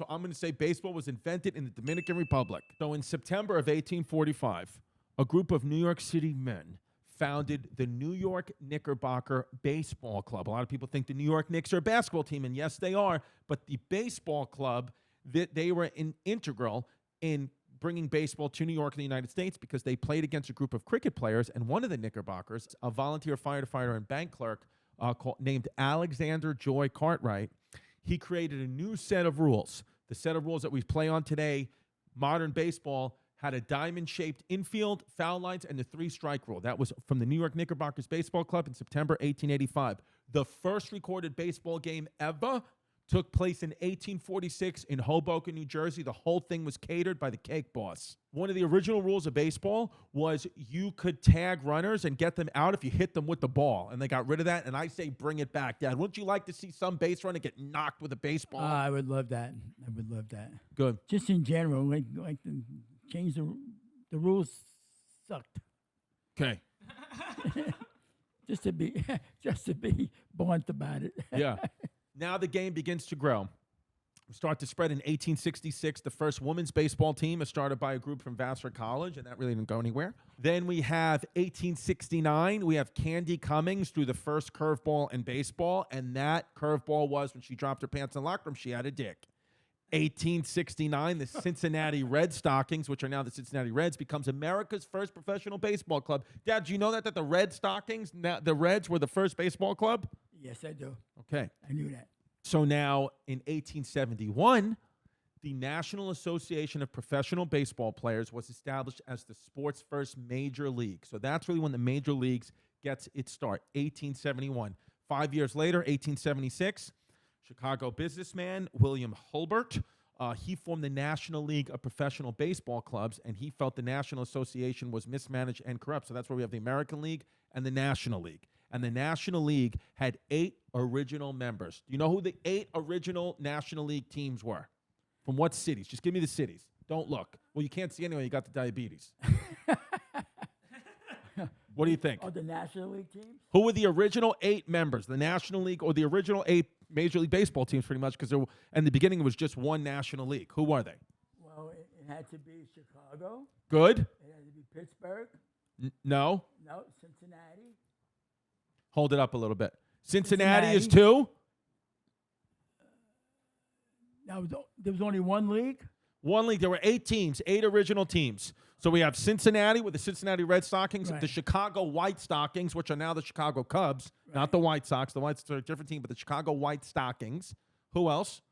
So I'm going to say baseball was invented in the Dominican Republic. So in September of 1845, a group of New York City men founded the New York Knickerbocker Baseball Club. A lot of people think the New York Knicks are a basketball team, and yes, they are. But the baseball club, they were integral in bringing baseball to New York and the United States because they played against a group of cricket players, and one of the Knickerbockers, a volunteer firefighter and bank clerk named Alexander Joy Cartwright, he created a new set of rules. The set of rules that we play on today, modern baseball, had a diamond-shaped infield, foul lines, and the three-strike rule. That was from the New York Knickerbockers Baseball Club in September 1885. The first recorded baseball game ever took place in 1846 in Hoboken, New Jersey. The whole thing was catered by the Cake Boss. One of the original rules of baseball was you could tag runners and get them out if you hit them with the ball, and they got rid of that, and I say bring it back. Dad, wouldn't you like to see some base runner get knocked with a baseball? I would love that. I would love that. Good. Just in general, like the change the rules sucked. Okay. just to be blunt about it. Yeah. Now the game begins to grow. We start to spread in 1866. The first women's baseball team is started by a group from Vassar College, and that really didn't go anywhere. Then we have 1869. We have Candy Cummings threw the first curveball in baseball, and that curveball was when she dropped her pants in the locker room, she had a dick. 1869, the Cincinnati Red Stockings, which are now the Cincinnati Reds, becomes America's first professional baseball club. Dad, do you know that the Red Stockings, the Reds were the first baseball club? Yes, I do. Okay. I knew that. So now in 1871, the National Association of Professional Baseball Players was established as the sport's first major league. So that's really when the major leagues gets its start, 1871. 5 years later, 1876, Chicago businessman William Hulbert, he formed the National League of Professional Baseball Clubs, and he felt the National Association was mismanaged and corrupt. So that's where we have the American League and the National League. And the National League had 8 original members. Do you know who the 8 original National League teams were? From what cities? Just give me the cities. Don't look. Well, you can't see anyway. You got the diabetes. What do you think? Oh, the National League teams? Who were the original 8 members? The National League or the original 8 Major League Baseball teams pretty much because in the beginning it was just one National League. Who were they? Well, it had to be Chicago. Good. It had to be Pittsburgh. No. No, Cincinnati. Hold it up a little bit. Cincinnati is 2? Now, there was only one league? One league. There were 8 teams, 8 original teams. So we have Cincinnati with the Cincinnati Red Stockings, Right. the Chicago White Stockings, which are now the Chicago Cubs, not the White Sox. The White Sox are a different team, but the Chicago White Stockings. Who else?